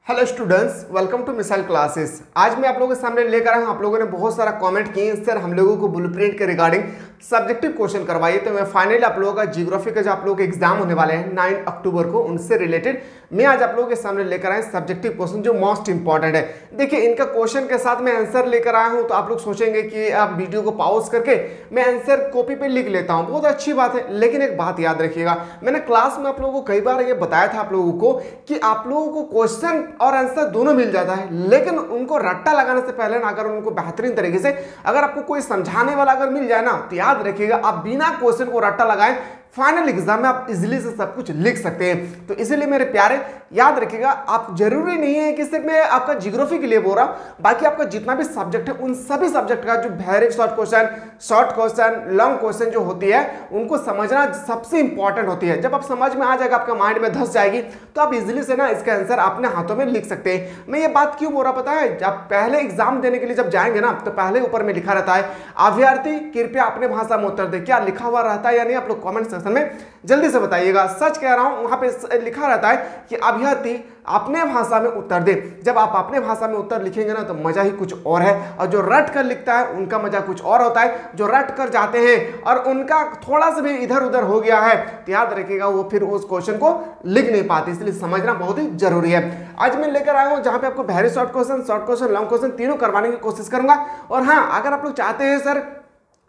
Hello students, welcome to missile classes. आज मैं आप लोगों के सामने लेकर आया हूं। आप लोगों ने बहुत सारा कमेंट किए सर हम लोगों को ब्लूप्रिंट के रिगार्डिंग सब्जेक्टिव क्वेश्चन करवाइए। तो मैं फाइनली आप लोगों का जियोग्राफी का जो आप लोगों के एग्जाम होने वाले हैं 9 अक्टूबर को, उनसे रिलेटेड मैं आज आप लोगों के सामने लेकर आया सब्जेक्टिव क्वेश्चन जो मोस्ट इंपॉर्टेंट है। देखिए, इनका क्वेश्चन के साथ मैं आंसर लेकर आया हूं, तो आप लोग सोचेंगे कि आप वीडियो को पॉज करके मैं आंसर कॉपी पे लिख लेता हूं, बहुत अच्छी बात है। लेकिन एक बात याद रखिएगा, मैंने क्लास में आप लोगों को कई बार ये बताया था आप लोगों को कि आप लोगों को क्वेश्चन और आंसर दोनों मिल जाता है, लेकिन उनको रट्टा लगाने से पहले ना, अगर उनको बेहतरीन तरीके से अगर आपको कोई समझाने वाला अगर मिल जाए ना, तो याद रखिएगा आप बिना क्वेश्चन को रट्टा लगाए फाइनल एग्जाम में आप इजीली से सब कुछ लिख सकते हैं। तो इसीलिए मेरे प्यारे याद रखिएगा, आप जरूरी नहीं है कि सिर्फ मैं आपका जियोग्राफी के लिए बोल रहा हूं, बाकी आपका जितना भी सब्जेक्ट है उन सभी सब्जेक्ट का जो very short question, long question जो होती है उनको समझना सबसे इंपॉर्टेंट होती है। जब आप समझ में आ जाएगा, आपका माइंड में धस जाएगी, तो आप इजीली से ना इसका आंसर अपने हाथों में लिख सकते हैं। मैं ये बात क्यों बोल रहा पता है, जब पहले एग्जाम देने के लिए जब जाएंगे ना, तो पहले ऊपर में लिखा रहता है अभ्यर्थी कृपया अपने भाषा में उत्तर दे। क्या लिखा हुआ रहता है या नहीं, आप लोग कमेंट सेक्शन में जल्दी से बताइएगा। सच कह रहा हूं, वहां पे लिखा रहता है कि अभ्यर्थी अपने भाषा में उत्तर दे। जब आप अपने भाषा में उत्तर लिखेंगे ना, तो मजा ही कुछ और है, और जो रट कर लिखता है उनका मजा कुछ और होता है। जो रट कर जाते हैं और उनका थोड़ा सा भी इधर उधर हो गया है, तो याद रखिएगा वो फिर उस क्वेश्चन को लिख नहीं पाते, इसलिए समझना बहुत ही जरूरी है। आज मैं लेकर आया हूं जहां पे आपको very short question, long question तीनों करवाने की कोशिश करूंगा। और हाँ, अगर आप लोग चाहते हैं सर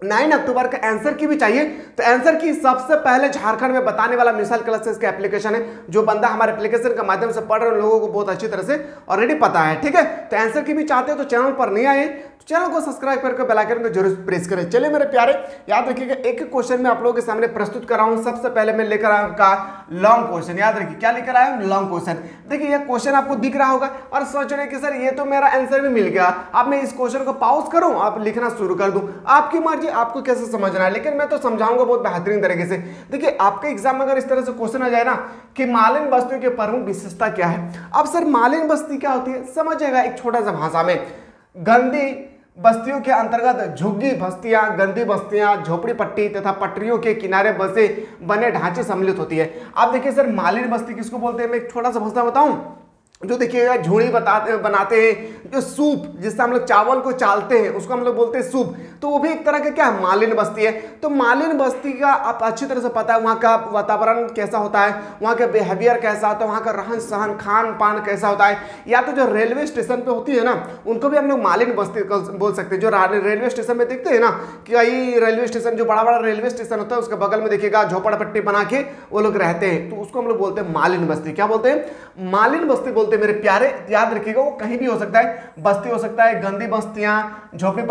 9 अक्टूबर का आंसर की भी चाहिए, तो आंसर की सबसे पहले झारखंड में बताने वाला मिसाइल क्लासेस का एप्लीकेशन है। जो बंदा हमारे एप्लीकेशन के माध्यम से पढ़ रहे हैं, लोगों को बहुत अच्छी तरह से ऑलरेडी पता है, ठीक है। तो आंसर की भी चाहते हो तो चैनल पर नहीं आए तो चैनल को सब्सक्राइब करके बेल आइकन को जरूर प्रेस करें। चलिए मेरे प्यारे, याद रखिएगा एक क्वेश्चन में आप लोगों के सामने प्रस्तुत कर रहा हूं। सबसे पहले मैं लेकर आया का लॉन्ग क्वेश्चन। याद रखिए क्या लेकर आया हूं, लॉन्ग क्वेश्चन। देखिए यह क्वेश्चन आपको दिख रहा होगा और सोच रहे कि सर ये तो मेरा आंसर भी मिल गया, अब मैं इस क्वेश्चन को पॉज करूं, आप लिखना शुरू कर दूं, आपकी मर्जी, आपको कैसे समझना है, लेकिन मैं तो समझाऊंगा बहुत बेहतरीन तरीके से। देखिए आपके एग्जाम में अगर इस तरह से क्वेश्चन आ जाए ना कि मालिन बस्तियों की प्रमुख विशेषता क्या है। अब सर मालिन बस्ती क्या होती है समझिएगा एक छोटा सा भाषा में। गंदी बस्तियों के अंतर्गत झुग्गी बस्तियां, गंदी बस्तियां, झोपड़ी पट्टी तथा पटरियों के किनारे बसे बने ढांचे सम्मिलित होती है। आप देखिए सर मालिन बस्ती किसको बोलते हैं, मैं एक छोटा सा भाषा बताऊं। जो देखिएगा झूड़ी बनाते हैं, जो सूप जिससे हम लोग चावल को चालते हैं उसको हम लोग बोलते हैं सूप, तो वो भी एक तरह का क्या है, मालिन बस्ती है। तो मालिन बस्ती का आप अच्छी तरह से पता है वहाँ का वातावरण कैसा होता है, वहाँ का बिहेवियर कैसा होता है, वहाँ का रहन सहन खान पान कैसा होता है। या तो जो रेलवे स्टेशन पे होती है ना, उनको भी हम लोग मालिन बस्ती बोल सकते हैं। जो रेलवे स्टेशन में देखते हैं ना कि भाई रेलवे स्टेशन, जो बड़ा बड़ा रेलवे स्टेशन होता है उसके बगल में देखिएगा झोपड़पट्टी बना के वो लोग रहते हैं, तो उसको हम लोग बोलते हैं मालिन बस्ती। क्या बोलते हैं, मालिन बस्ती बोलते हैं मेरे प्यारे। याद रखिएगा वो कहीं भी हो सकता है, बस्ती हो सकता है, गंदी बस्तियां, झोपड़ी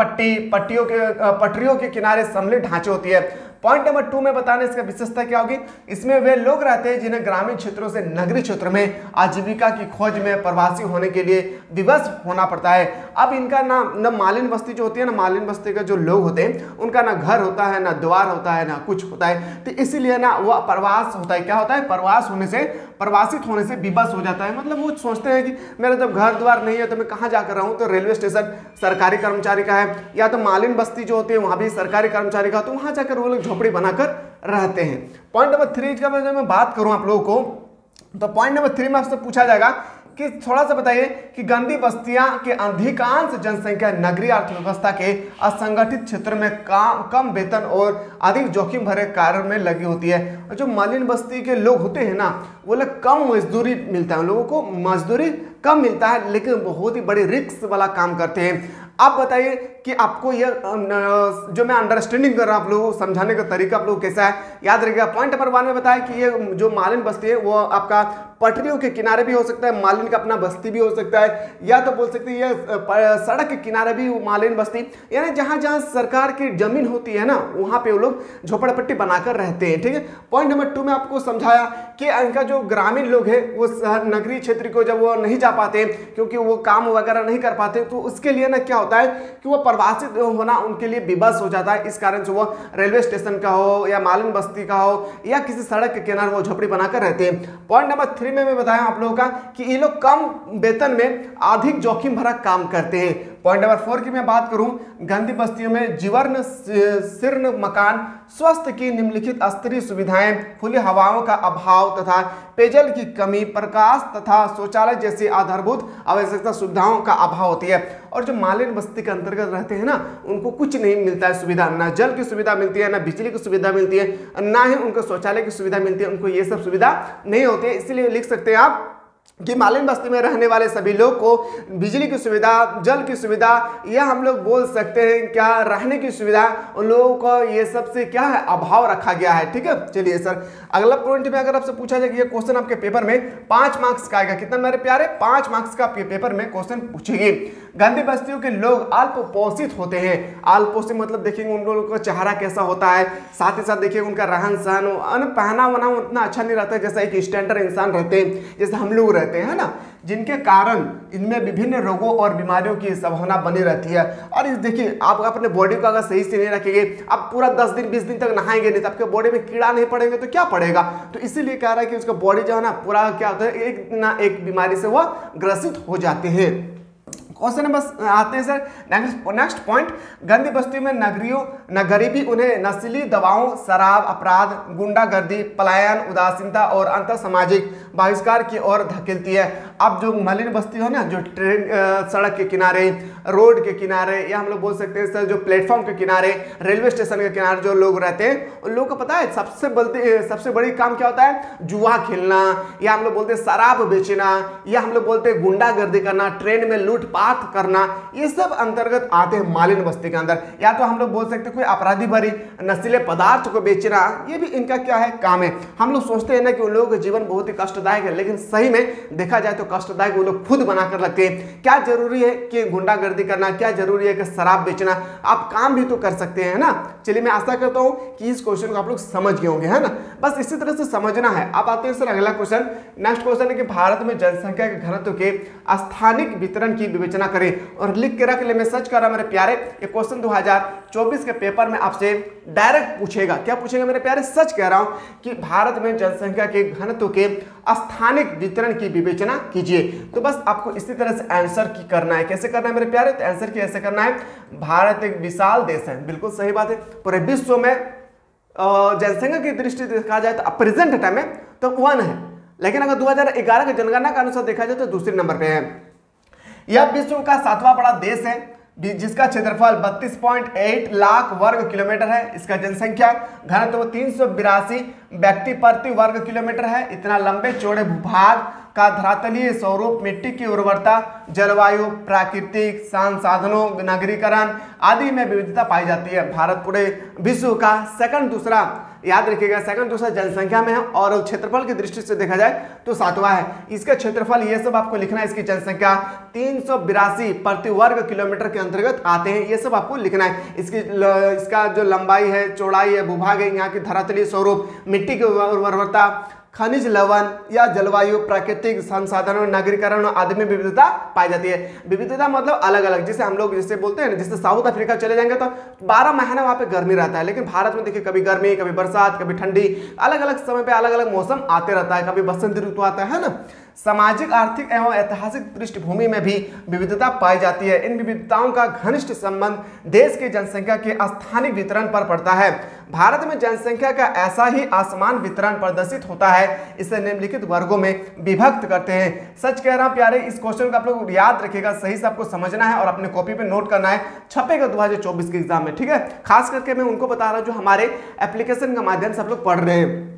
पटरियों के किनारे सम्मिलित ढांचे होती है। पॉइंट नंबर 2 में बताने इसका विशेषता क्या होगी, इसमें वे लोग रहते हैं जिन्हें ग्रामीण क्षेत्रों से नगरीय क्षेत्र में आजीविका की खोज में प्रवासी होने के लिए विवश होना पड़ता है। अब इनका ना मालिन बस्ती जो होती है ना, मालिन बस्ती का जो लोग होते हैं उनका ना घर होता है, ना द्वार होता है, ना कुछ होता है, तो इसीलिए ना वह प्रवास होता है। क्या होता है, प्रवासित होने से विवश हो जाता है। मतलब वो सोचते हैं कि मेरा जब घर द्वार नहीं है तो मैं कहाँ जाकर रहूं, तो रेलवे स्टेशन सरकारी कर्मचारी का है, या तो मालिन बस्ती जो होती है वहां भी सरकारी कर्मचारी का, तो वहां जाकर वो लोग झोपड़ी बनाकर रहते हैं। पॉइंट नंबर 3 का मैं बात करूं आप लोगों को, तो पॉइंट नंबर 3 में आपसे पूछा जाएगा कि थोड़ा सा बताइए कि गंदी बस्तियां के अधिकांश जनसंख्या नगरीय अर्थव्यवस्था के असंगठित क्षेत्र में कम वेतन और अधिक जोखिम भरे कार्य में लगी होती है। और जो मालिन बस्ती के लोग होते हैं ना, वो लोग कम मजदूरी मिलता है, लोगों को मजदूरी कम मिलता है, लेकिन बहुत ही बड़ी रिस्क वाला काम करते हैं। आप बताइए कि आपको ये जो मैं अंडरस्टैंडिंग कर रहा हूं आप लोगों को समझाने का तरीका आप लोग कैसा है, याद रखिएगा। पॉइंट नंबर 1 में बताया कि ये जो मालिन बस्ती है वो आपका पटरियों के किनारे भी हो सकता है, मालिन का अपना बस्ती भी हो सकता है, या तो बोल सकते हैं ये सड़क के किनारे भी मालिन बस्ती, यानी जहां जहां सरकार की जमीन होती है ना वहां पे वो लोग झोपड़पट्टी बनाकर रहते हैं, ठीक है। पॉइंट नंबर 2 में आपको समझाया कि इनका जो ग्रामीण लोग है वो शहर नगरीय क्षेत्र को जब वो नहीं जा पाते क्योंकि वो काम वगैरह नहीं कर पाते, तो उसके लिए ना क्या होता है कि वो प्रवासित होना उनके लिए विवश हो जाता है। इस कारण से वो रेलवे स्टेशन का हो या मालिन बस्ती का हो या किसी सड़क के किनारे वो झोपड़ी बनाकर रहते हैं। पॉइंट नंबर 3 में मैं बताया आप लोगों का कि ये लोग कम वेतन में अधिक जोखिम भरा काम करते हैं। पॉइंट नंबर 4 की मैं बात करूं, गंदी बस्तियों में जीर्ण शीर्ण मकान, स्वास्थ्य की निम्नलिखित स्तरीय सुविधाएं, खुली हवाओं का अभाव तथा पेयजल की कमी, प्रकाश तथा शौचालय जैसी आधारभूत आवश्यकता सुविधाओं का अभाव होती है। और जो मालिन बस्ती के अंतर्गत रहते हैं ना, उनको कुछ नहीं मिलता है सुविधा, ना जल की सुविधा मिलती है, ना बिजली की सुविधा मिलती है, ना ही उनको शौचालय की सुविधा मिलती है, उनको ये सब सुविधा नहीं होती है। इसलिए लिख सकते हैं आप कि मालिन बस्ती में रहने वाले सभी लोग को बिजली की सुविधा, जल की सुविधा, या हम लोग बोल सकते हैं क्या रहने की सुविधा, उन लोगों को ये सबसे क्या है अभाव रखा गया है। ठीक है, चलिए सर अगला पॉइंट में अगर आपसे पूछा जाए कि ये क्वेश्चन आपके पेपर में 5 मार्क्स का आएगा, कितना मेरे प्यारे 5 मार्क्स का आपके पेपर में क्वेश्चन पूछेगी। गंदी बस्तियों के लोग अल्प पोषित होते हैं। अल्प पोषित मतलब देखेंगे उन लोगों का चेहरा कैसा होता है, साथ ही साथ देखिएगा उनका रहन सहन, पहना वना उतना अच्छा नहीं रहता है जैसा एक स्टैंडर्ड इंसान रहते हैं, जैसे हम लोग रहते हैं ना, जिनके कारण इनमें विभिन्न रोगों और बीमारियों की संभावना बनी रहती है। और इस देखिए आप अपने बॉडी को अगर सही से नहीं रखेंगे, आप पूरा 10 दिन 20 दिन तक नहाएंगे नहीं तो आपके बॉडी में कीड़ा नहीं पड़ेंगे तो क्या पड़ेगा। तो इसीलिए कह रहा है कि उसका बॉडी जो है ना पूरा क्या होता है, एक ना एक बीमारी से वह ग्रसित हो जाते हैं। क्वेश्चन नंबर आते हैं सर नेक्स्ट पॉइंट, गंदी बस्तियों में न गरीबी उन्हें नस्ली दवाओं, शराब, अपराध, गुंडागर्दी, पलायन, उदासीनता और अंतर सामाजिक बहिष्कार की ओर धकेलती है। अब जो मलिन बस्ती हो ना, जो ट्रेन सड़क के किनारे, रोड के किनारे, या हम लोग बोल सकते हैं सर जो प्लेटफॉर्म के किनारे, रेलवे स्टेशन के किनारे जो लोग रहते हैं, उन लोगों को पता है सबसे बड़ी काम क्या होता है, जुआ खेलना, या हम लोग बोलते हैं शराब बेचना, या हम लोग बोलते हैं गुंडागर्दी करना, ट्रेन में लूटपाट करना, ये सब अंतर्गत आते हैं मालिन बस्ती के अंदर। या तो हम लोग बोल सकते हैं कोई अपराधी भरी नशीले पदार्थ को बेचना, ये भी इनका क्या है काम है। हम लोग सोचते हैं ना कि उन लोगों का जीवन बहुत ही कष्टदायक है, लेकिन सही में देखा जाए तो कष्टदायक वो लोग खुद बनाकर रखते हैं। क्या जरूरी है कि गुंडागर्दी करना, क्या जरूरी है कि शराब बेचना, आप काम भी तो कर सकते हैं ना। चलिए मैं आशा करता हूं कि इस क्वेश्चन को आप लोग समझ गए होंगे, है ना, बस इसी तरह से समझना है। अब आते हैं सर अगला क्वेश्चन। नेक्स्ट क्वेश्चन है कि भारत में जनसंख्या के घनत्व के स्थानिक वितरण की विवेचना करें, और लिख के रख ले, मैं सच कर रहा मेरे प्यारे, ये क्वेश्चन 2024 के पेपर में आपसे डायरेक्ट पूछेगा। क्या पूछेगा मेरे प्यारे, सच कह रहा हूं कि भारत में जनसंख्या के घनत्व के स्थानिक वितरण की विवेचना कीजिए। तो बस आपको इसी तरह से आंसर की करना है। कैसे करना है मेरे प्यारे, तो आंसर की ऐसे करना है, भारत एक विशाल देश है, बिल्कुल सही बात है, पूरे विश्व में जनसंख्या की दृष्टि से देखा जाए तो प्रेजेंट टाइम में तो 1 है, लेकिन अगर 2011 के जनगणना के अनुसार देखा जाए तो दूसरे नंबर पे है। यह विश्व का 7वां बड़ा देश है, जिसका क्षेत्रफल 32.8 लाख वर्ग किलोमीटर है। इसका जनसंख्या घनत्व 382 व्यक्ति प्रति वर्ग किलोमीटर है। इतना लंबे चौड़े भूभाग का धरातलीय स्वरूप, मिट्टी की उर्वरता, जलवायु, प्राकृतिक संसाधनों, नगरीकरण आदि में विविधता पाई जाती है। भारत पूरे विश्व का दूसरा, याद रखिएगा दूसरा जनसंख्या में है, और क्षेत्रफल की दृष्टि से देखा जाए तो 7वां है। इसका क्षेत्रफल ये सब आपको लिखना है, इसकी जनसंख्या 382 प्रति वर्ग किलोमीटर के अंतर्गत आते हैं, ये सब आपको लिखना है। इसका जो लंबाई है, चौड़ाई है, भूभाग है, यहाँ की धरातलीय स्वरूप, मिट्टी की उर्वरता, खनिज लवण या जलवायु, प्राकृतिक संसाधनों, नगरीकरण आदि में विविधता पाई जाती है। विविधता मतलब अलग अलग, जैसे हम लोग जैसे बोलते हैं ना, जैसे साउथ अफ्रीका चले जाएंगे तो 12 महीने वहाँ पे गर्मी रहता है, लेकिन भारत में देखिए कभी गर्मी, कभी बरसात, कभी ठंडी, अलग अलग समय पे अलग अलग मौसम आते रहता है, कभी बसंत ऋतु आता है ना। सामाजिक, आर्थिक एवं ऐतिहासिक पृष्ठभूमि में भी विविधता पाई जाती है। इन विविधताओं का घनिष्ठ संबंध देश की जनसंख्या के स्थानिक वितरण पर पड़ता है। भारत में जनसंख्या का ऐसा ही असमान वितरण प्रदर्शित होता है। इसे निम्नलिखित वर्गों में विभक्त करते हैं। सच कह रहा हूं प्यारे, इस क्वेश्चन को आप लोग याद रखिएगा, सही से आपको समझना है और अपने कॉपी पे नोट करना है, छपेगा 2024 के एग्जाम में, ठीक है। खास करके मैं उनको बता रहा हूं जो हमारे एप्लीकेशन के माध्यम से आप लोग पढ़ रहे हैं।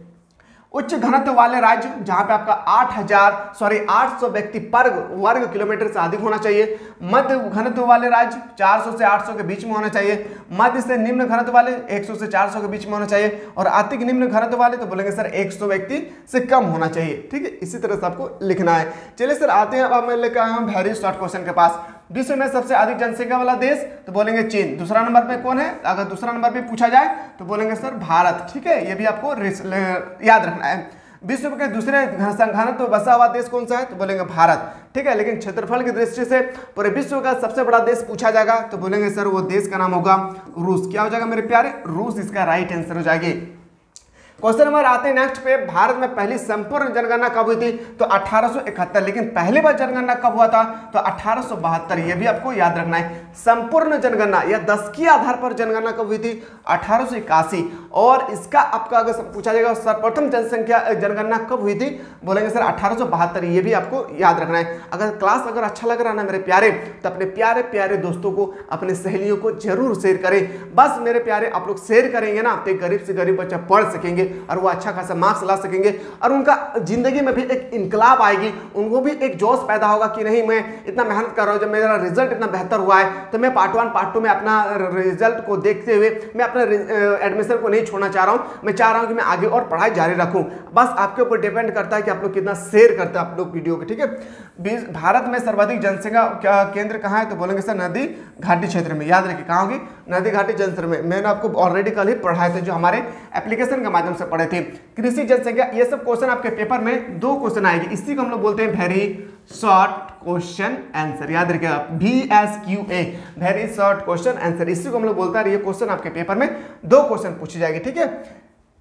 उच्च घनत्व वाले राज्य जहां पे आपका 800 व्यक्ति पर वर्ग किलोमीटर से अधिक होना चाहिए। मध्य घनत्व वाले राज्य 400 से 800 के बीच में होना चाहिए। मध्य से निम्न घनत्व वाले 100 से 400 के बीच में होना चाहिए। और अति निम्न घनत्व वाले तो बोलेंगे सर 100 व्यक्ति से कम होना चाहिए, ठीक है। इसी तरह से आपको लिखना है। चलिए सर आते हैं, अब मैं लेकर आया हूं वेरी शॉर्ट क्वेश्चन के पास। विश्व में सबसे अधिक जनसंख्या वाला देश तो बोलेंगे चीन। दूसरा नंबर पे कौन है, अगर दूसरा नंबर पे पूछा जाए तो बोलेंगे सर भारत, ठीक है। ये भी आपको याद रखना है। विश्व के दूसरे घनत्व बसा हुआ देश कौन सा है तो बोलेंगे भारत, ठीक है। लेकिन क्षेत्रफल की दृष्टि से पूरे विश्व का सबसे बड़ा देश पूछा जाएगा तो बोलेंगे सर वो देश का नाम होगा रूस। क्या हो जाएगा मेरे प्यारे, रूस इसका राइट आंसर हो जाएगी। क्वेश्चन नंबर आते हैं नेक्स्ट पे, भारत में पहली संपूर्ण जनगणना कब हुई थी? तो 1871। लेकिन पहली बार जनगणना कब हुआ था? तो 1872। ये भी आपको याद रखना है। संपूर्ण जनगणना या दशकीय आधार पर जनगणना कब हुई थी? 1881। और इसका आपका अगर पूछा जाएगा सर्वप्रथम जनसंख्या जनगणना कब हुई थी? बोलेंगे सर 1872। ये भी आपको याद रखना है। अगर क्लास अगर अच्छा लग रहा है ना मेरे प्यारे, तो अपने प्यारे प्यारे दोस्तों को, अपने सहेलियों को जरूर शेयर करें। बस मेरे प्यारे आप लोग शेयर करेंगे ना तो गरीब से गरीब बच्चा पढ़ सकेंगे और वो अच्छा खासा मार्क्स ला सकेंगे और उनका जिंदगी में भी एक इनकलाब आएगी। उनको भी एक जोश पैदा होगा कि नहीं, मैं इतना मेहनत कर रहा हूँ, जब मेरा रिजल्ट इतना बेहतर हुआ है तो मैं पार्ट 1 पार्ट 2 में अपना रिजल्ट को देखते हुए मैं अपना एडमिशन को नहीं छोड़ना चाह रहा हूँ। मैं चाह रहा हूँ कि मैं आगे और पढ़ाई जारी रखूँ। बस आपके ऊपर डिपेंड करता है कि आप लोग कितना शेयर करते हैं आप लोग वीडियो को, ठीक है। भारत में सर्वाधिक जनसंख्या केंद्र कहाँ है? तो बोलेंगे सर नदी घाटी क्षेत्र में। याद रखिए कहाँ होगी? नदी घाटी क्षेत्र में। मैंने आपको ऑलरेडी कल ही पढ़ाए थे, जो हमारे एप्लीकेशन के माध्यम से पढ़े थे। कृषि जनसंख्या, ये सब क्वेश्चन आपके पेपर में 2 क्वेश्चन आएगी। इसी को हम लोग बोलते हैं वेरी शॉर्ट क्वेश्चन आंसर। याद रखिएगा VSQA, very short question answer, इसी को हम लोग बोलते हैं। ये क्वेश्चन आपके पेपर में 2 क्वेश्चन पूछे जाएंगे, ठीक है।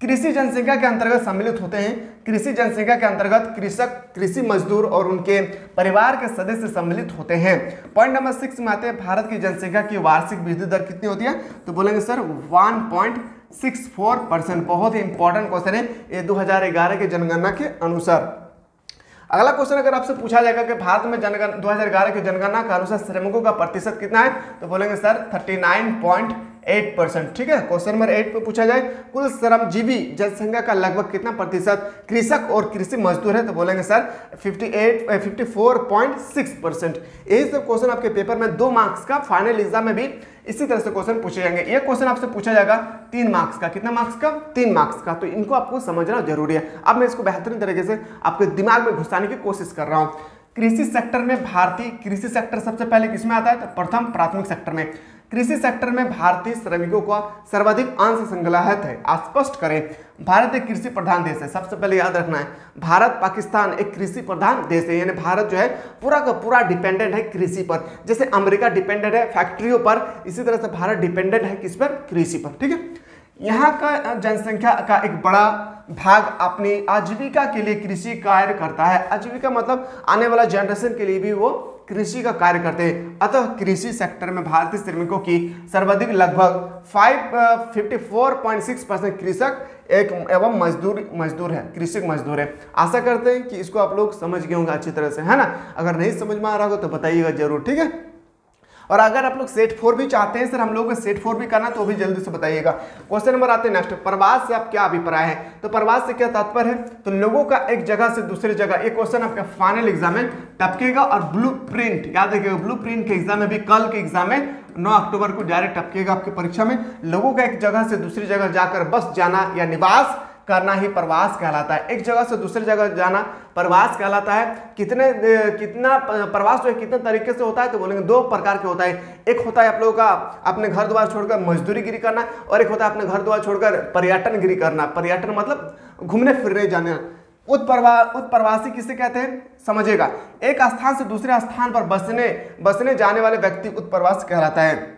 कृषि जनसंख्या के अंतर्गत सम्मिलित होते हैं। कृषि जनसंख्या के अंतर्गत कृषक, कृषि मजदूर और उनके परिवार के सदस्य सम्मिलित होते हैं। पॉइंट नंबर 6 में आते हैं, भारत की जनसंख्या की वार्षिक वृद्धि दर कितनी होती है? तो बोलेंगे सर 1.64%। बहुत ही इंपॉर्टेंट क्वेश्चन है ये 2011 के जनगणना के अनुसार। अगला क्वेश्चन अगर आपसे पूछा जाएगा कि भारत में 2011 की जनगणना के अनुसार श्रमिकों का प्रतिशत कितना है? तो बोलेंगे सर 39.8%, ठीक है। क्वेश्चन नंबर 8 पे पूछा जाए कुल श्रमजीवी जनसंख्या का लगभग कितना प्रतिशत कृषक और कृषि मजदूर है? तो बोलेंगे सर 54.6%। यही सब क्वेश्चन आपके पेपर में 2 मार्क्स का, फाइनल एग्जाम में भी इसी तरह से क्वेश्चन पूछे जाएंगे। ये क्वेश्चन आपसे पूछा जाएगा 3 मार्क्स का। कितना मार्क्स का? 3 मार्क्स का। तो इनको आपको समझना जरूरी है। अब मैं इसको बेहतरीन तरीके से आपके दिमाग में घुसाने की कोशिश कर रहा हूं। कृषि सेक्टर में भारतीय, कृषि सेक्टर सबसे पहले किसमें आता है? तो प्रथम प्राथमिक सेक्टर में। कृषि सेक्टर में भारतीय श्रमिकों का सर्वाधिक अंश संग्रहित है। स्पष्ट करें। भारत एक कृषि प्रधान देश है, सबसे पहले याद रखना है। भारत पाकिस्तान एक कृषि प्रधान देश है, यानी भारत जो है पूरा का पूरा डिपेंडेंट है कृषि पर। जैसे अमेरिका डिपेंडेंट है फैक्ट्रियों पर, इसी तरह से भारत डिपेंडेंट है किस पर? कृषि पर, ठीक है। यहाँ का जनसंख्या का एक बड़ा भाग अपनी आजीविका के लिए कृषि कार्य करता है। आजीविका मतलब आने वाला जनरेशन के लिए भी वो कृषि का कार्य करते हैं। अतः कृषि सेक्टर में भारतीय श्रमिकों की सर्वाधिक लगभग 54.6% कृषक एवं मजदूर है, कृषक मजदूर है। आशा करते हैं कि इसको आप लोग समझ गए होंगे अच्छी तरह से, है ना। अगर नहीं समझ में आ रहा हो तो बताइएगा जरूर, ठीक है। और अगर आप लोग सेट 4 भी चाहते हैं सर हम लोग को सेट 4 भी करना, तो भी जल्दी से बताइएगा। क्वेश्चन नंबर आते हैं नेक्स्ट, प्रवास से आप क्या अभिप्राय है? तो प्रवास से क्या तात्पर्य है? तो लोगों का एक जगह से दूसरी जगह। ये क्वेश्चन आपका फाइनल एग्जाम में टपकेगा। और ब्लूप्रिंट याद रखिएगा, ब्लूप्रिंट के एग्जाम में भी, कल के एग्जाम में 9 अक्टूबर को डायरेक्ट टपकेगा आपकी परीक्षा में। लोगों का एक जगह से दूसरी जगह जाकर बस जाना या निवास करना ही प्रवास कहलाता है। एक जगह से दूसरी जगह जाना प्रवास कहलाता है। कितना प्रवास जो है कितने तरीके से होता है? तो बोलेंगे 2 प्रकार के होता है। एक होता है आप लोगों का अपने घर द्वार छोड़कर मजदूरी गिरी करना, और एक होता है अपने घर द्वार छोड़कर पर्यटन गिरी करना। पर्यटन मतलब घूमने फिरने जाना। उत्प्रवासी किसे कहते हैं? समझिएगा, एक स्थान से दूसरे स्थान पर बसने जाने वाले व्यक्ति उत्प्रवासी कहलाता है।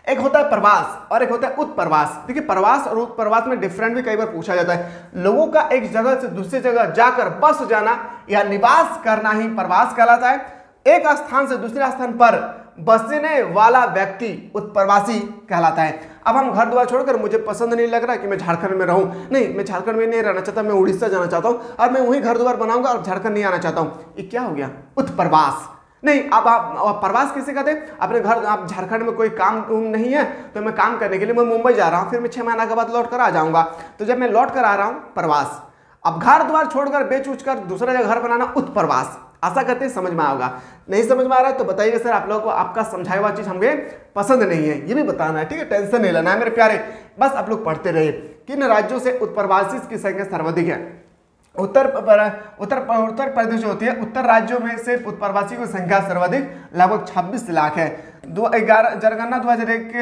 एक होता है प्रवास और एक होता है उत्प्रवास। देखिए प्रवास और उत्प्रवास में डिफरेंट भी कई बार पूछा जाता है। लोगों का एक जगह से दूसरी जगह जाकर बस जाना या निवास करना ही प्रवास कहलाता है। एक स्थान से दूसरे स्थान पर बसने वाला व्यक्ति उत्प्रवासी कहलाता है। अब हम घर द्वार छोड़कर, मुझे पसंद नहीं लग रहा कि मैं झारखंड में रहूं, नहीं मैं झारखंड में नहीं रहना चाहता, मैं उड़ीसा जाना चाहता हूं और मैं वहीं घर द्वार बनाऊंगा और झारखंड नहीं आना चाहता हूं, ये क्या हो गया? उत्प्रवास। नहीं, अब आप प्रवास किसे कहते हैं? अपने घर, आप झारखंड में कोई काम नहीं है तो मैं काम करने के लिए मैं मुंबई जा रहा हूँ, फिर मैं 6 महीना के बाद लौट कर आ जाऊंगा। तो जब मैं लौट कर आ रहा हूँ प्रवास। अब घर द्वार छोड़कर बेच उच कर दूसरा जगह घर बनाना उत्प्रवास। आशा करते हैं समझ में आएगा। नहीं समझ में आ रहा है तो बताइएगा सर आप लोगों को आपका समझाया हुआ चीज हमें पसंद नहीं है, ये भी बताना है, ठीक है। टेंशन नहीं लेना है मेरे प्यारे, बस आप लोग पढ़ते रहिए। किन राज्यों से उत्प्रवासी की संख्या सर्वाधिक है? उत्तर प्रदेश जो होती है, उत्तर राज्यों में से उत्प्रवासी की संख्या सर्वाधिक लगभग 26 लाख है। जनगणना 2001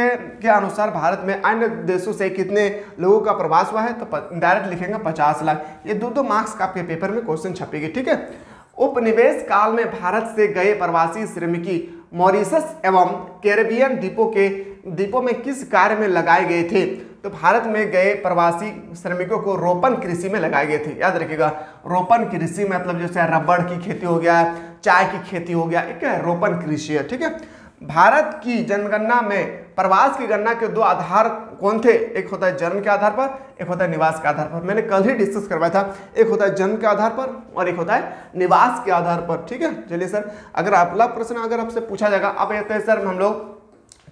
के अनुसार भारत में अन्य देशों से कितने लोगों का प्रवास हुआ है? तो डायरेक्ट लिखेंगे 50 लाख। ये 2 मार्क्स का आपके पेपर में क्वेश्चन छपेगी, ठीक है। उपनिवेश काल में भारत से गए प्रवासी श्रमिकी मॉरिशस एवं कैरेबियन द्वीपों में किस कार्य में लगाए गए थे? तो भारत में गए प्रवासी श्रमिकों को रोपण कृषि में लगाए गए थे। याद रखिएगा, रोपण कृषि मतलब जैसे रबड़ की खेती हो गया, चाय की खेती हो गया, एक रोपण कृषि है। ठीक है, भारत की जनगणना में प्रवास की गणना के दो आधार कौन थे? एक होता है जन्म के आधार पर, एक होता है निवास के आधार पर। मैंने कल ही डिस्कस करवाया था, एक होता है जन्म के आधार पर और एक होता है निवास के आधार पर। ठीक है, चलिए सर, अगर अगला प्रश्न अगर आपसे पूछा जाएगा, अब कहते हैं सर हम लोग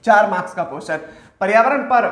4 मार्क्स का क्वेश्चन, पर्यावरण पर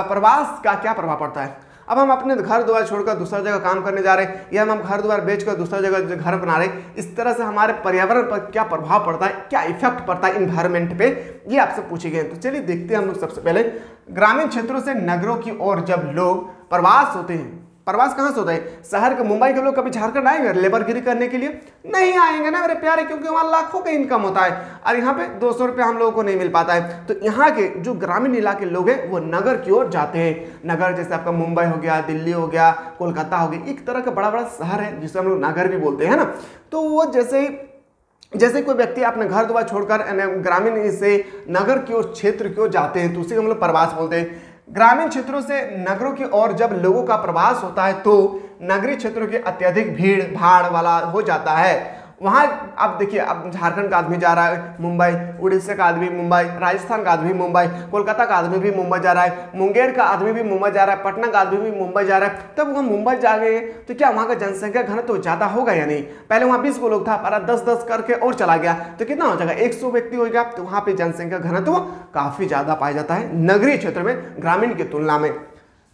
प्रवास का क्या प्रभाव पड़ता है। अब हम अपने घर द्वार छोड़कर दूसरा जगह काम करने जा रहे हैं, या हम घर द्वार बेचकर दूसरा जगह घर बना रहे हैं, इस तरह से हमारे पर्यावरण पर क्या प्रभाव पड़ता है, क्या इफेक्ट पड़ता है इन्वायरमेंट पे, ये आपसे पूछे गए। तो चलिए देखते हैं हम लोग। सबसे पहले, ग्रामीण क्षेत्रों से नगरों की ओर जब लोग प्रवास होते हैं, प्रवास कहाँ से होता है? शहर के, मुंबई के लोग कभी झारखंड आएंगे लेबरगिरी करने के लिए? नहीं आएंगे ना मेरे प्यारे, क्योंकि वहाँ लाखों का इनकम होता है और यहाँ पे 200 रुपये हम लोगों को नहीं मिल पाता है। तो यहाँ के जो ग्रामीण इलाके लोग हैं वो नगर की ओर जाते हैं। नगर जैसे आपका मुंबई हो गया, दिल्ली हो गया, कोलकाता हो गया, एक तरह का बड़ा बड़ा शहर है जिसे हम लोग नगर भी बोलते हैं ना। तो वो जैसे कोई व्यक्ति अपने घर द्वार छोड़कर ग्रामीण से नगर की ओर, क्षेत्र की ओर जाते हैं, तो उसे हम लोग प्रवास बोलते हैं। ग्रामीण क्षेत्रों से नगरों की ओर जब लोगों का प्रवास होता है तो नगरीय क्षेत्रों के अत्यधिक भीड़ भाड़ वाला हो जाता है। वहाँ अब देखिए, अब झारखंड का आदमी जा रहा है मुंबई, उड़ीसा का आदमी मुंबई, राजस्थान का आदमी मुंबई, कोलकाता का आदमी भी मुंबई जा रहा है, मुंगेर का आदमी भी मुंबई जा रहा है, पटना का आदमी भी मुंबई जा रहा है। तब वहाँ मुंबई जा गए तो क्या वहाँ का जनसंख्या घनत्व तो ज़्यादा होगा या नहीं? पहले वहाँ 20 को लोग था, पर 10-10 करके और चला गया तो कितना हो जाएगा? 100 व्यक्ति हो गया। तो वहाँ पे जनसंख्या घनत्व काफ़ी ज़्यादा पाया जाता है नगरीय क्षेत्र में ग्रामीण की तुलना में।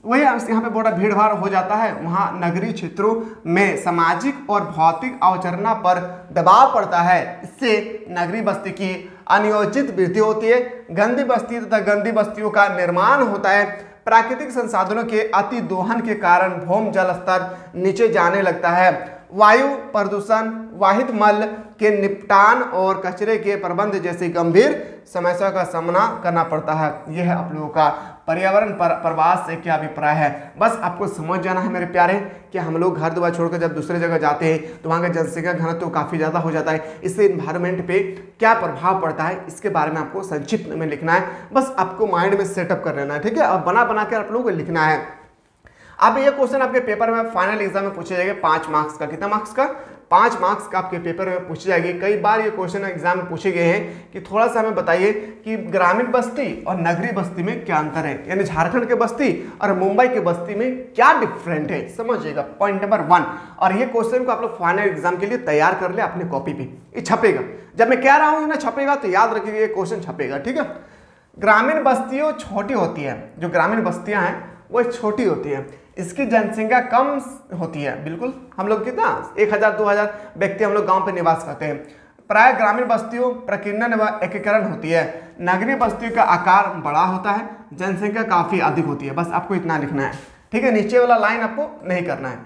वही यहाँ पे बड़ा भीड़ भाड़ हो जाता है। वहाँ नगरीय क्षेत्रों में सामाजिक और भौतिक अवचरना पर दबाव पड़ता है। इससे नगरीय बस्ती की अनियोजित वृद्धि होती है, गंदी बस्ती तथा गंदी बस्तियों का निर्माण होता है। प्राकृतिक संसाधनों के अति दोहन के कारण भूमि जल स्तर नीचे जाने लगता है। वायु प्रदूषण, वाहित मल के निपटान और कचरे के प्रबंध जैसी गंभीर समस्या का सामना करना पड़ता है। यह है आप लोगों का पर्यावरण पर प्रवास से क्या अभिप्राय है। बस आपको समझ जाना है मेरे प्यारे कि हम लोग घर द्वार छोड़कर जब दूसरे जगह जाते हैं तो वहाँ का जनसंख्या घनत्व तो काफ़ी ज़्यादा हो जाता है। इससे इन्वायरमेंट पे क्या प्रभाव पड़ता है, इसके बारे में आपको संक्षिप्त में लिखना है। बस आपको माइंड में सेटअप कर लेना है, ठीक है। अब बना बना कर आप लोगों को लिखना है। अब ये क्वेश्चन आपके पेपर में फाइनल एग्जाम में पूछे जाएंगे 5 मार्क्स का। कितना मार्क्स का? 5 मार्क्स का आपके पेपर में पूछे जाएंगे। कई बार ये क्वेश्चन एग्जाम में पूछे गए हैं कि थोड़ा सा हमें बताइए कि ग्रामीण बस्ती और नगरीय बस्ती में क्या अंतर है, यानी झारखंड के बस्ती और मुंबई के बस्ती में क्या डिफरेंट है, समझिएगा। Point number 1। और ये क्वेश्चन को आप लोग फाइनल एग्जाम के लिए तैयार कर ले अपनी कॉपी पे, ये छपेगा। जब मैं कह रहा हूँ ना छपेगा, तो याद रखिएगा ये क्वेश्चन छपेगा, ठीक है। ग्रामीण बस्तियों छोटी होती है, जो ग्रामीण बस्तियां हैं वो छोटी होती है, इसकी जनसंख्या कम होती है। बिल्कुल, हम लोग कितना 1000-2000 व्यक्ति हम लोग गांव पे निवास करते हैं। प्राय ग्रामीण बस्तियों प्रकीर्णन व एकीकरण होती है। नगरीय बस्तियों का आकार बड़ा होता है, जनसंख्या काफी अधिक होती है। बस आपको इतना लिखना है, ठीक है। नीचे वाला लाइन आपको नहीं करना है,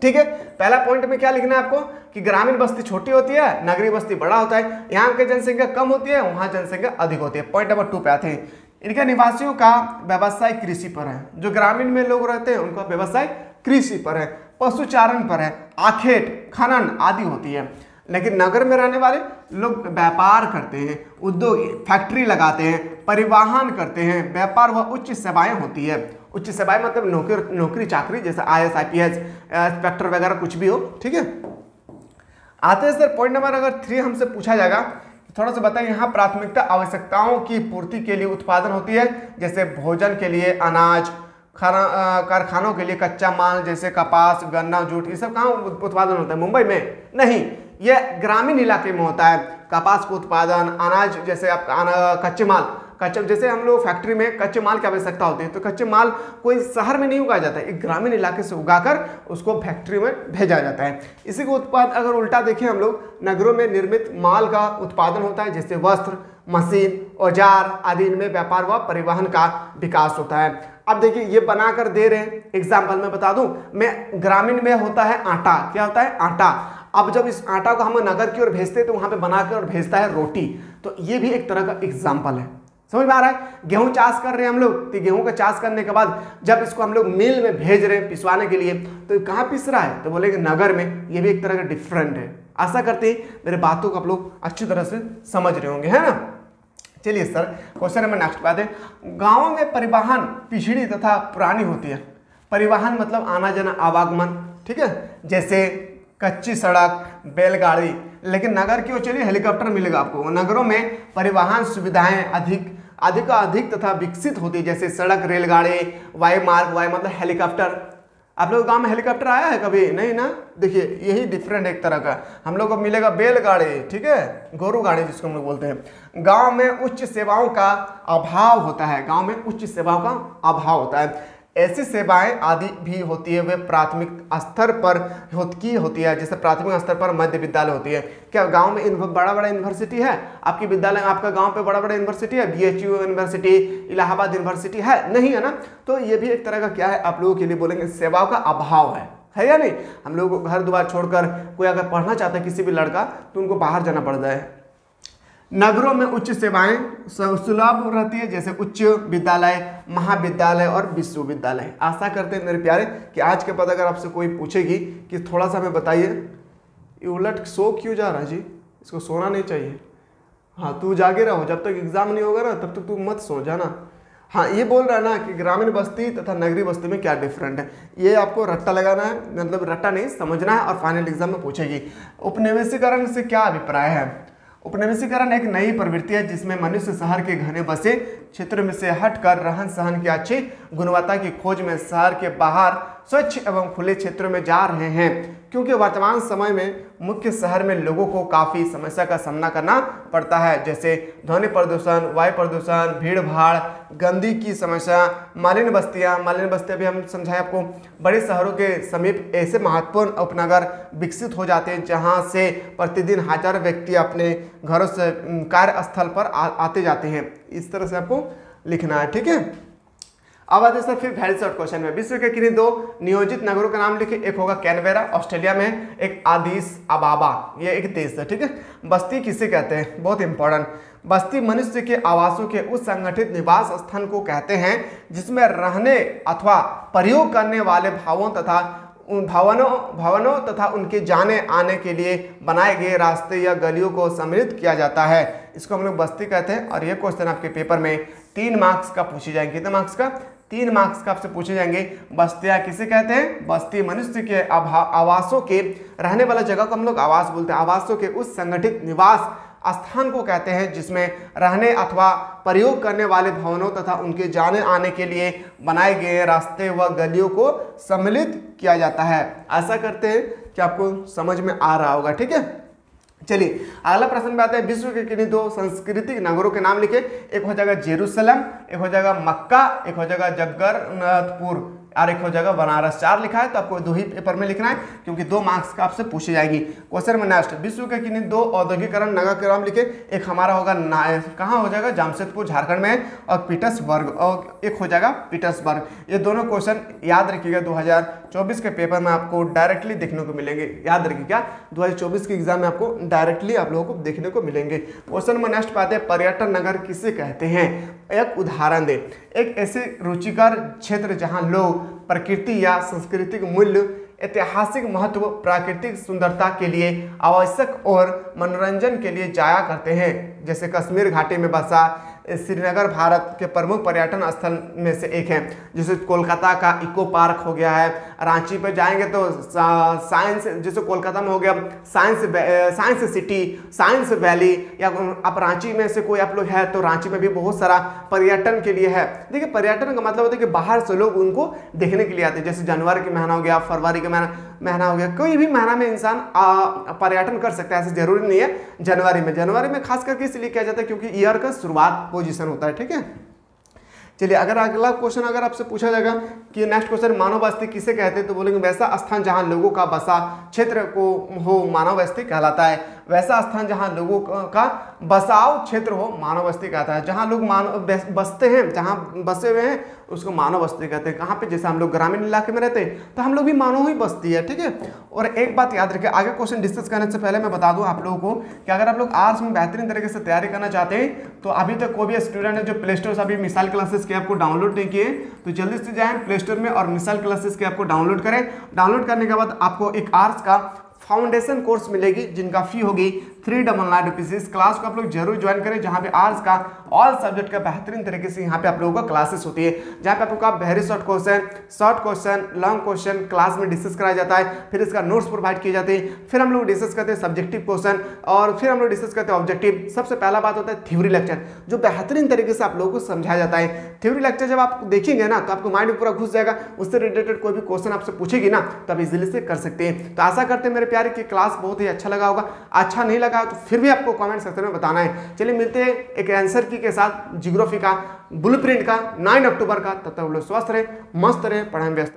ठीक है। पहला पॉइंट में क्या लिखना है आपको कि ग्रामीण बस्ती छोटी होती है, नगरीय बस्ती बड़ा होता है। यहाँ की जनसंख्या कम होती है, वहाँ जनसंख्या अधिक होती है। पॉइंट नंबर 2 पे आते हैं। इनके निवासियों का व्यवसाय कृषि पर है। जो ग्रामीण में लोग रहते हैं उनका व्यवसाय कृषि पर है, पशुचारण पर है, आखेट खनन आदि होती है। लेकिन नगर में रहने वाले लोग व्यापार करते हैं, उद्योग फैक्ट्री लगाते हैं, परिवहन करते हैं, व्यापार व उच्च सेवाएं होती है। उच्च सेवाएं मतलब नौकरी चाकरी, जैसे IAS IPS इंस्पेक्टर वगैरह कुछ भी हो, ठीक है। आते हैं सर पॉइंट नंबर अगर 3 हमसे पूछा जाएगा, थोड़ा सा बताइए। यहाँ प्राथमिकता आवश्यकताओं की पूर्ति के लिए उत्पादन होती है, जैसे भोजन के लिए अनाज, कारखानों के लिए कच्चा माल जैसे कपास, गन्ना, जूट, ये सब कहाँ उत्पादन होता है? मुंबई में नहीं, ये ग्रामीण इलाके में होता है। कपास का उत्पादन, अनाज जैसे आप कच्चे माल, जैसे हम लोग फैक्ट्री में कच्चे माल की आवश्यकता होती है, तो कच्चे माल कोई शहर में नहीं उगाया जाता है, एक ग्रामीण इलाके से उगाकर उसको फैक्ट्री में भेजा जाता है। इसी को उत्पाद अगर उल्टा देखें हम लोग, नगरों में निर्मित माल का उत्पादन होता है, जैसे वस्त्र, मशीन, औजार आदि में व्यापार व परिवहन का विकास होता है। अब देखिए ये बनाकर दे रहे हैं, एग्जाम्पल मैं बता दूं, मैं ग्रामीण में होता है आटा, क्या होता है? आटा। अब जब इस आटा को हम नगर की ओर भेजते हैं तो वहां पे बनाकर और भेजता है रोटी। तो ये भी एक तरह का एग्जाम्पल है, समझ में आ रहा है। गेहूं चाष कर रहे हैं हम लोग, तो गेहूं का चाष करने के बाद जब इसको हम लोग मिल में भेज रहे हैं पिसवाने के लिए, तो कहाँ पिस रहा है? तो बोलेंगे नगर में। ये भी एक तरह का डिफरेंट है। आशा करते हैं मेरे बातों को आप लोग अच्छी तरह से समझ रहे होंगे, है ना। चलिए सर, क्वेश्चन नंबर नेक्स्ट पे आते हैं। गाँव में परिवहन पिछड़ी तथा पुरानी होती है। परिवहन मतलब आना जाना, आवागमन, ठीक है, जैसे कच्ची सड़क, बैलगाड़ी। लेकिन नगर की ओर चलिए, हेलीकॉप्टर मिलेगा आपको। नगरों में परिवहन सुविधाएं अधिक तथा विकसित होती है, जैसे सड़क, रेलगाड़ी, वायु मार्ग। वायु मतलब हेलीकॉप्टर। आप लोग गांव में हेलीकॉप्टर आया है कभी? नहीं ना। देखिए यही डिफरेंट एक तरह का हम लोग को मिलेगा बैलगाड़ी, ठीक है, गोरू गाड़ी जिसको हम लोग बोलते हैं। गांव में उच्च सेवाओं का अभाव होता है। गांव में उच्च सेवाओं का अभाव होता है। ऐसी सेवाएं आदि भी होती है, वे प्राथमिक स्तर पर होती है, जैसे प्राथमिक स्तर पर मध्य विद्यालय होती है। क्या गांव में बड़ा बड़ा यूनिवर्सिटी है? आपकी विद्यालय, आपका गांव पे बड़ा बड़ा यूनिवर्सिटी है? BHU यूनिवर्सिटी, इलाहाबाद यूनिवर्सिटी है? नहीं है ना। तो ये भी एक तरह का क्या है, आप लोगों के लिए बोलेंगे सेवाओं का अभाव है या नहीं। हम लोगों को घर द्वार छोड़कर कोई अगर पढ़ना चाहता है किसी भी लड़का, तो उनको बाहर जाना पड़ता है। नगरों में उच्च सेवाएं सुलभ रहती है, जैसे उच्च विद्यालय, महाविद्यालय और विश्वविद्यालय। आशा करते हैं मेरे प्यारे कि आज के बाद अगर आपसे कोई पूछेगी कि थोड़ा सा हमें बताइए, ये उलट सो क्यों जा रहा है जी, इसको सोना नहीं चाहिए। हाँ, तू जागे रहो, जब तक एग्जाम नहीं होगा ना तब तक तू मत सो जाना। हाँ, ये बोल रहा है ना कि ग्रामीण बस्ती तथा नगरीय बस्ती में क्या डिफरेंट है, ये आपको रट्टा लगाना है, मतलब रट्टा नहीं समझना है, और फाइनल एग्जाम में पूछेगी। उपनिवेशीकरण से क्या अभिप्राय है? उपनिवेशीकरण एक नई प्रवृत्ति है जिसमें मनुष्य शहर के घने बसे क्षेत्र में से हटकर रहन सहन की अच्छी गुणवत्ता की खोज में शहर के बाहर स्वच्छ एवं खुले क्षेत्रों में जा रहे हैं, क्योंकि वर्तमान समय में मुख्य शहर में लोगों को काफ़ी समस्या का सामना करना पड़ता है, जैसे ध्वनि प्रदूषण, वायु प्रदूषण, भीड़ भाड़, गंदगी की समस्या, मालिन्य बस्तियाँ भी हम समझाएं आपको। बड़े शहरों के समीप ऐसे महत्वपूर्ण उपनगर विकसित हो जाते हैं जहाँ से प्रतिदिन हजारों व्यक्ति अपने घरों से कार्यस्थल पर आते जाते हैं। इस तरह से आपको लिखना है, ठीक है। अब आते सर फिर वेरी शॉर्ट क्वेश्चन में। विश्व के किन्हीं 2 नियोजित नगरों का नाम लिखे। एक होगा कैनबेरा ऑस्ट्रेलिया में, एक आदिस अबाबा, ये एक देश है, ठीक है। बस्ती किसे कहते हैं? बहुत इंपॉर्टेंट। बस्ती मनुष्य के आवासों के उस संगठित निवास स्थान को कहते हैं जिसमें रहने अथवा प्रयोग करने वाले भवनों तथा उनके जाने आने के लिए बनाए गए रास्ते या गलियों को सम्मिलित किया जाता है। इसको हम लोग बस्ती कहते हैं। और ये क्वेश्चन आपके पेपर में 3 मार्क्स का पूछे जाएंगे। कितने मार्क्स का? 3 मार्क्स का आपसे पूछे जाएंगे। बस्तियाँ किसे कहते हैं? बस्ती मनुष्य के आवासों के रहने वाला जगह को हम लोग आवास बोलते हैं। आवासों के उस संगठित निवास स्थान को कहते हैं जिसमें रहने अथवा प्रयोग करने वाले भवनों तथा उनके जाने आने के लिए बनाए गए रास्ते व गलियों को सम्मिलित किया जाता है। आशा करते हैं कि आपको समझ में आ रहा होगा, ठीक है। चलिए अगला प्रश्न पे आते हैं। विश्व के किन्हीं 2 सांस्कृतिक नगरों के नाम लिखे। एक हो जाएगा जेरूसलम, एक हो जाएगा मक्का, एक हो जाएगा जगन्नाथपुर, और एक हो जाएगा बनारस। 4 लिखा है तो आपको 2 ही पेपर में लिखना है, क्योंकि 2 मार्क्स का आपसे पूछी जाएगी। क्वेश्चन में नेक्स्ट, विश्व के किन्हीं 2 औद्योगिकरण नगर के नाम लिखे। एक हमारा होगा कहाँ हो जाएगा? जमशेदपुर झारखंड में, और पीटर्सबर्ग, और एक हो जाएगा पीटर्सबर्ग। ये दोनों क्वेश्चन याद रखिएगा, 2024 के पेपर में आपको डायरेक्टली देखने को मिलेंगे। याद रखिएगा 2024 के एग्जाम में आपको डायरेक्टली आप लोगों को देखने को मिलेंगे। क्वेश्चन में नेक्स्ट पाते हैं, पर्यटन नगर किसे कहते हैं? एक उदाहरण दे। एक ऐसे रुचिकर क्षेत्र जहां लोग प्रकृति या सांस्कृतिक मूल्य, ऐतिहासिक महत्व, प्राकृतिक सुंदरता के लिए आवश्यक और मनोरंजन के लिए जाया करते हैं, जैसे कश्मीर घाटी में बसा श्रीनगर भारत के प्रमुख पर्यटन स्थल में से एक है। जैसे कोलकाता का इको पार्क हो गया है, रांची पे जाएंगे तो साइंस, जैसे कोलकाता में हो गया साइंस सिटी, साइंस वैली, या आप रांची में से कोई आप लोग है तो रांची में भी बहुत सारा पर्यटन के लिए है। देखिए पर्यटन का मतलब होता है कि बाहर से लोग उनको देखने के लिए आते हैं। जैसे जनवरी का महीना हो गया, फरवरी का महीना हो गया, कोई भी महीना में इंसान पर्यटन कर सकता है, ऐसे जरूरी नहीं है जनवरी में खास करके इसलिए किया जाता है क्योंकि ईयर का शुरुआत पोजीशन होता है, ठीक है। चलिए अगर अगला क्वेश्चन अगर आपसे पूछा जाएगा कि नेक्स्ट क्वेश्चन, मानव बस्ती किसे कहते हैं, तो बोलेंगे वैसा स्थान जहां लोगों का बसा क्षेत्र को हो मानव बस्ती कहलाता है। वैसा स्थान जहां लोगों का बसाव क्षेत्र हो मानव बस्ती कहता है। जहां लोग बसते हैं, जहां बसे हुए हैं उसको मानव बस्ती कहते हैं। कहाँ पे? जैसे हम लोग ग्रामीण इलाके में रहते हैं तो हम लोग भी मानव ही बस्ती है, ठीक है। और एक बात याद रखिए, आगे क्वेश्चन डिस्कस करने से पहले मैं बता दूं आप लोगों को कि अगर आप लोग आर्ट्स में बेहतरीन तरीके से तैयारी करना चाहते हैं तो अभी तक कोई भी स्टूडेंट है जो प्ले स्टोर से अभी मिसाइल क्लासेस के आपको डाउनलोड नहीं किए तो जल्दी से जाएं प्ले स्टोर में और मिसाइल क्लासेस के आपको डाउनलोड करें। डाउनलोड करने के बाद आपको एक आर्ट्स का फाउंडेशन कोर्स मिलेगी जिनका फी होगी 399 रुपीज़। इस क्लास को आप लोग जरूर ज्वाइन करें, जहां पे आर्ट्स का ऑल सब्जेक्ट का बेहतरीन तरीके से यहाँ पे आप लोगों का क्लासेस होती है, जहाँ पे आप लोगों का very short question, long question class में डिस्कस कराया जाता है, फिर इसका नोट्स प्रोवाइड किए जाते हैं, फिर हम लोग डिस्कस करते हैं सब्जेक्टिव क्वेश्चन और फिर हम लोग डिस्कस करते हैं ऑब्जेक्टिव। सबसे पहला बात होता है थ्योरी लेक्चर, जो बेहतरीन तरीके से आप लोगों को समझाया जाता है। थ्योरी लेक्चर जब आप देखेंगे ना तो आपको माइंड में पूरा घुस जाएगा, उससे रिलेटेड कोई भी क्वेश्चन आपसे पूछेगी ना तो आप इजीली से कर सकते हैं। तो आशा करते हैं मेरे प्यारे कि क्लास बहुत ही अच्छा लगा होगा। अच्छा नहीं लगा तो फिर भी आपको कमेंट सेक्शन में बताना है। चलिए मिलते हैं एक आंसर की के साथ ज्योग्राफी का ब्लूप्रिंट का 9 अक्टूबर का। तब तक लोग स्वस्थ रहे, मस्त रहे, पढ़ाई में व्यस्त।